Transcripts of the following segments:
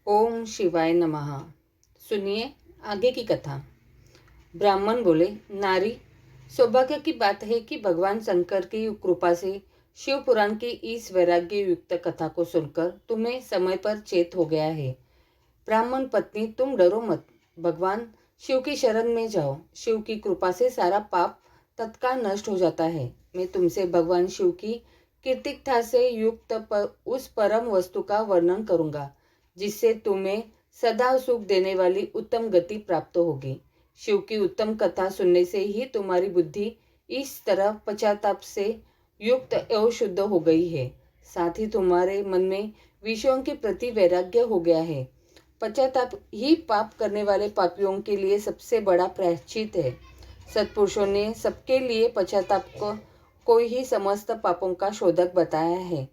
ओम शिवाय नमः। सुनिए आगे की कथा। ब्राह्मण बोले, नारी, सौभाग्य की बात है कि भगवान शंकर की कृपा से शिव पुराण की इस वैराग्य युक्त कथा को सुनकर तुम्हें समय पर चेत हो गया है। ब्राह्मण पत्नी, तुम डरो मत, भगवान शिव की शरण में जाओ। शिव की कृपा से सारा पाप तत्काल नष्ट हो जाता है। मैं तुमसे भगवान शिव की कीर्तिकथा से युक्त उस परम वस्तु का वर्णन करूंगा जिससे तुम्हें सदा सुख देने वाली उत्तम गति प्राप्त होगी। शिव की उत्तम कथा सुनने से ही तुम्हारी बुद्धि इस तरह पश्चाताप से युक्त एवं शुद्ध हो गई है। साथ ही तुम्हारे मन में विषयों के प्रति वैराग्य हो गया है। पश्चाताप ही पाप करने वाले पापियों के लिए सबसे बड़ा प्रायश्चित है। सत्पुरुषों ने सबके लिए पश्चाताप को ही समस्त पापों का शोधक बताया है।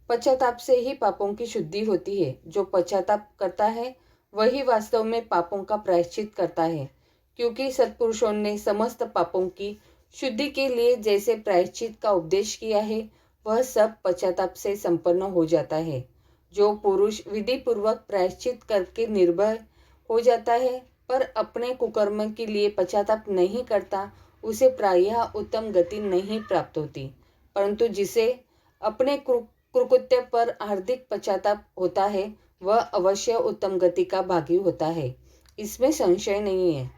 पश्चाताप से ही पापों की शुद्धि होती है। जो पश्चाताप करता है वही वास्तव में पापों का प्रायश्चित करता है, क्योंकि सत्पुरुषों ने समस्त पापों की शुद्धि के लिए जैसे प्रायश्चित का उपदेश किया है वह सब पश्चाताप से संपन्न हो जाता है। जो पुरुष विधि पूर्वक प्रायश्चित करके निर्भय हो जाता है पर अपने कुकर्म के लिए पश्चाताप नहीं करता, उसे प्रायः उत्तम गति नहीं प्राप्त होती। परंतु जिसे अपने कुकृत्य पर हार्दिक पश्चाताप होता है वह अवश्य उत्तम गति का भागी होता है, इसमें संशय नहीं है।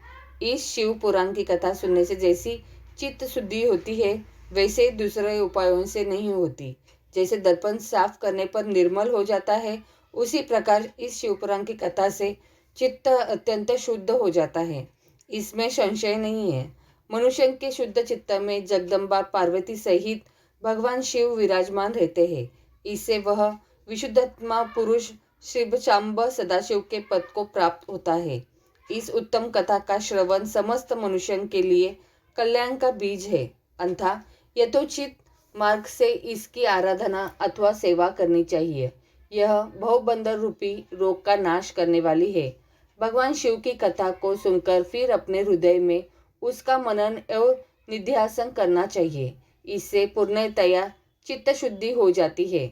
इस शिव पुराण की कथा सुनने से जैसी चित्त शुद्धि होती है वैसे दूसरे उपायों से नहीं होती। जैसे दर्पण साफ करने पर निर्मल हो जाता है, उसी प्रकार इस शिव पुराण की कथा से चित्त अत्यंत शुद्ध हो जाता है, इसमें संशय नहीं है। मनुष्य के शुद्ध चित्त में जगदम्बा पार्वती सहित भगवान शिव विराजमान रहते हैं। इससे वह विशुद्धात्मा पुरुष शिव शांब सदाशिव के पद को प्राप्त होता है। इस उत्तम कथा का श्रवण समस्त मनुष्यों के लिए कल्याण का बीज है। अंथा यथोचित मार्ग से इसकी आराधना अथवा सेवा करनी चाहिए। यह भवबंधन रूपी रोग का नाश करने वाली है। भगवान शिव की कथा को सुनकर फिर अपने हृदय में उसका मनन एवं निध्यासन करना चाहिए। इससे पूर्णतया चित्त शुद्धि हो जाती है।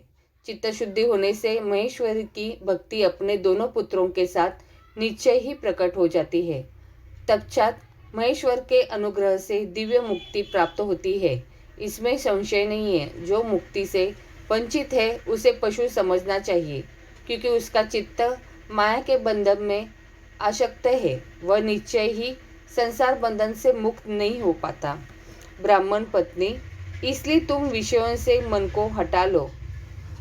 चित्त शुद्धि होने से महेश्वरी की भक्ति अपने दोनों पुत्रों के साथ निश्चय ही प्रकट हो जाती है। तत्पश्चात महेश्वर के अनुग्रह से दिव्य मुक्ति प्राप्त होती है, इसमें संशय नहीं है। जो मुक्ति से वंचित है उसे पशु समझना चाहिए, क्योंकि उसका चित्त माया के बंधन में आसक्त है, वह निश्चय ही संसार बंधन से मुक्त नहीं हो पाता। ब्राह्मण पत्नी, इसलिए तुम विषयों से मन को हटा लो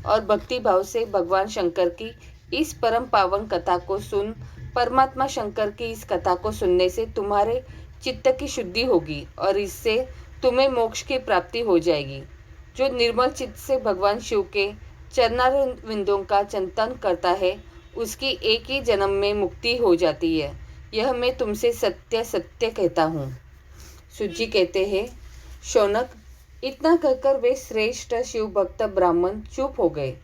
और भक्ति भाव से भगवान शंकर की इस परम पावन कथा को सुन। परमात्मा शंकर की इस कथा को सुनने से तुम्हारे चित्त की शुद्धि होगी और इससे तुम्हें मोक्ष की प्राप्ति हो जाएगी। जो निर्मल चित्त से भगवान शिव के चरणारविंदों का चिंतन करता है उसकी एक ही जन्म में मुक्ति हो जाती है। यह मैं तुमसे सत्य सत्य कहता हूँ। सुजी कहते हैं, शौनक, इतना कहकर वे श्रेष्ठ शिव भक्त ब्राह्मण चुप हो गए।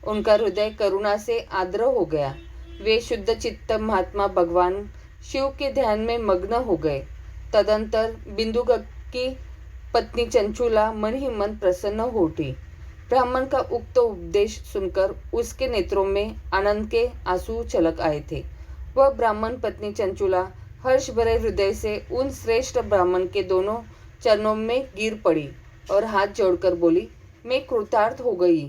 उनका हृदय करुणा से आर्द्र हो गया। वे शुद्ध चित्त महात्मा भगवान शिव के ध्यान में मग्न हो गए। तदंतर बिंदुक की पत्नी चंचुला मन ही मन प्रसन्न हो उठी। ब्राह्मण का उक्त उपदेश सुनकर उसके नेत्रों में आनंद के आंसू छलक आए थे। वह ब्राह्मण पत्नी चंचुला हर्ष भरे हृदय से उन श्रेष्ठ ब्राह्मण के दोनों चरणों में गिर पड़ी और हाथ जोड़कर बोली, मैं कृतार्थ हो गई।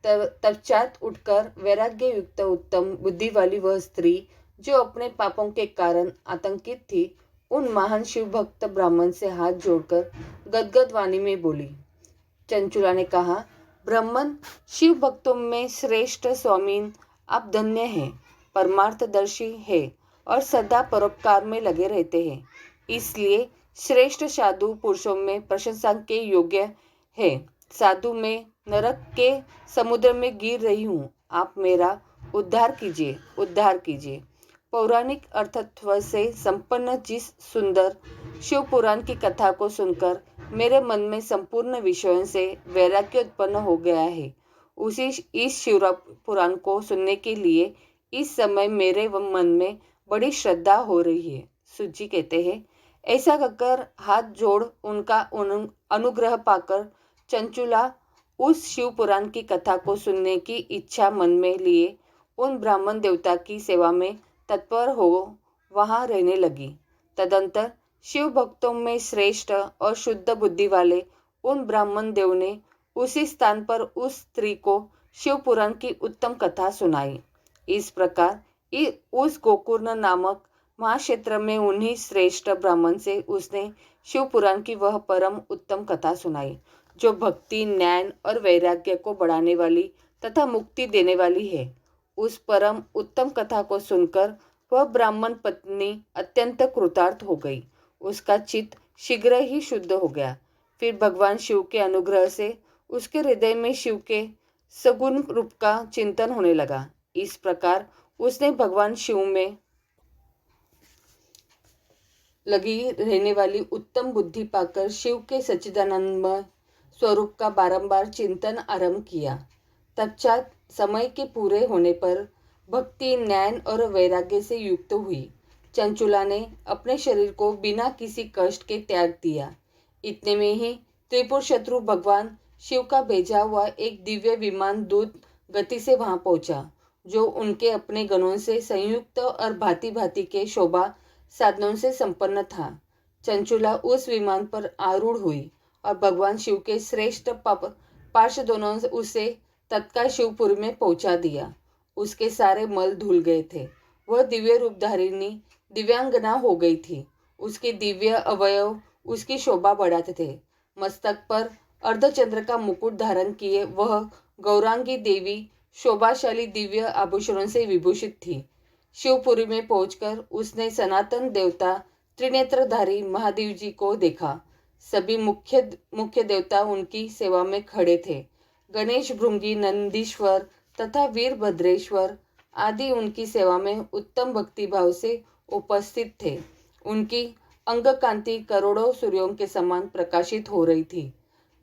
तत्पश्चात उठकर वैराग्य युक्त उत्तम बुद्धि वाली वह स्त्री जो अपने पापों के कारण आतंकित थी, उन महान शिव भक्त ब्राह्मण से हाथ जोड़कर गदगद वाणी में बोली। चंचुला ने कहा, ब्राह्मण, शिव भक्तों में श्रेष्ठ स्वामीन, आप धन्य हैं, परमार्थदर्शी है और सदा परोपकार में लगे रहते हैं, इसलिए श्रेष्ठ साधु पुरुषों में प्रशंसा के योग्य है। साधु में नरक के समुद्र में गिर रही हूँ, आप मेरा उद्धार कीजिए, उद्धार कीजिए। पौराणिक अर्थत्व से संपन्न जिस सुंदर शिव पुराण की कथा को सुनकर मेरे मन में संपूर्ण विषयों से वैराग्य उत्पन्न हो गया है, उसी इस शिव पुराण को सुनने के लिए इस समय मेरे मन में बड़ी श्रद्धा हो रही है। सुजी कहते हैं, ऐसा कहकर हाथ जोड़ उनका अनुग्रह पाकर चंचुला उस शिव पुराण की कथा को सुनने की इच्छा मन में लिए उन ब्राह्मण देवता की सेवा में तत्पर हो वहाँ रहने लगी। तदंतर शिव भक्तों में श्रेष्ठ और शुद्ध बुद्धि वाले उन ब्राह्मण देव ने उसी स्थान पर उस स्त्री को शिव पुराण की उत्तम कथा सुनाई। इस प्रकार उस गोकर्ण नामक महाक्षेत्र में उन्हीं श्रेष्ठ ब्राह्मण से उसने शिव पुराण की वह परम उत्तम कथा सुनाई, जो भक्ति, ज्ञान और वैराग्य को बढ़ाने वाली तथा मुक्ति देने वाली है। उस परम उत्तम कथा को सुनकर वह ब्राह्मण पत्नी अत्यंत कृतार्थ हो गई। उसका चित्त शीघ्र ही शुद्ध हो गया। फिर भगवान शिव के अनुग्रह से उसके हृदय में शिव के सगुण रूप का चिंतन होने लगा। इस प्रकार उसने भगवान शिव में लगी रहने वाली उत्तम बुद्धि पाकर शिव के सच्चिदानंदमय स्वरूप का बारंबार चिंतन आरंभ किया। तत्पश्चात समय के पूरे होने पर भक्ति, ज्ञान और वैराग्य से युक्त हुई चंचुला ने अपने शरीर को बिना किसी कष्ट के त्याग दिया। इतने में ही त्रिपुर शत्रु भगवान शिव का भेजा हुआ एक दिव्य विमान दूत गति से वहां पहुंचा, जो उनके अपने गणों से संयुक्त और भांति भांति के शोभा साधनों से संपन्न था। चंचुला उस विमान पर आरूढ़ हुई और भगवान शिव के श्रेष्ठ पार्षदों ने उसे तत्काल शिवपुरी में पहुंचा दिया। उसके सारे मल धुल गए थे। वह दिव्य रूपधारिणी दिव्यांगना हो गई थी। उसके दिव्य अवयव उसकी शोभा बढ़ाते थे। मस्तक पर अर्धचंद्र का मुकुट धारण किए वह गौरांगी देवी शोभाशाली दिव्य आभूषणों से विभूषित थी। शिवपुरी में पहुंचकर उसने सनातन देवता त्रिनेत्रधारी महादेव जी को देखा। सभी मुख्य देवता उनकी सेवा में खड़े थे। गणेश, भृंगी, नंदीश्वर तथा वीरभद्रेश्वर आदि उनकी सेवा में उत्तम भक्तिभाव से उपस्थित थे। उनकी अंग कांति करोड़ों सूर्यों के समान प्रकाशित हो रही थी।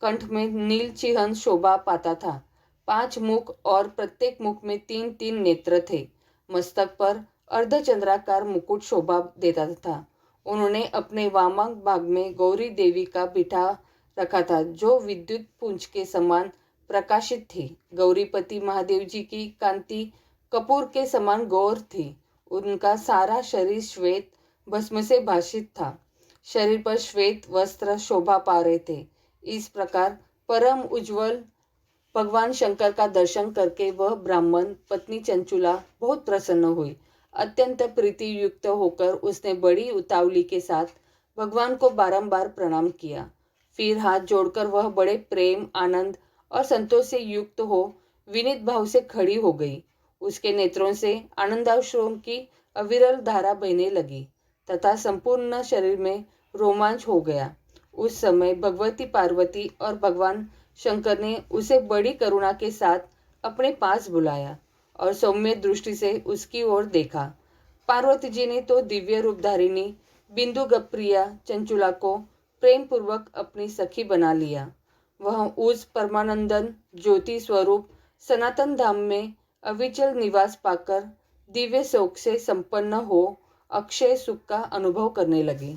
कंठ में नील चिह्न शोभा पाता था। 5 मुख और प्रत्येक मुख में 3-3 नेत्र थे। मस्तक पर अर्धचंद्राकार मुकुट शोभा देता था। उन्होंने अपने वामक भाग में गौरी देवी का बिठा रखा था, जो विद्युत पुंज के समान प्रकाशित थी। गौरीपति महादेव जी की कांति कपूर के समान गौर थी। उनका सारा शरीर श्वेत भस्म से भाषित था। शरीर पर श्वेत वस्त्र शोभा पा रहे थे। इस प्रकार परम उज्ज्वल भगवान शंकर का दर्शन करके वह ब्राह्मण पत्नी चंचुला बहुत प्रसन्न हुई। अत्यंत प्रीति युक्त होकर उसने बड़ी उतावली के साथ भगवान को बारंबार प्रणाम किया। फिर हाथ जोड़कर वह बड़े प्रेम, आनंद और संतोष से युक्त हो विनीत भाव से खड़ी हो गई। उसके नेत्रों से आनंदाश्रुओं की अविरल धारा बहने लगी तथा संपूर्ण शरीर में रोमांच हो गया। उस समय भगवती पार्वती और भगवान शंकर ने उसे बड़ी करुणा के साथ अपने पास बुलाया और सौम्य दृष्टि से उसकी ओर देखा। पार्वती जी ने तो दिव्य रूपधारिणी बिंदु गप्रिया चंचुला को प्रेम पूर्वक अपनी सखी बना लिया। वह उस परमानंदन ज्योति स्वरूप सनातन धाम में अविचल निवास पाकर दिव्य शोक से संपन्न हो अक्षय सुख का अनुभव करने लगी।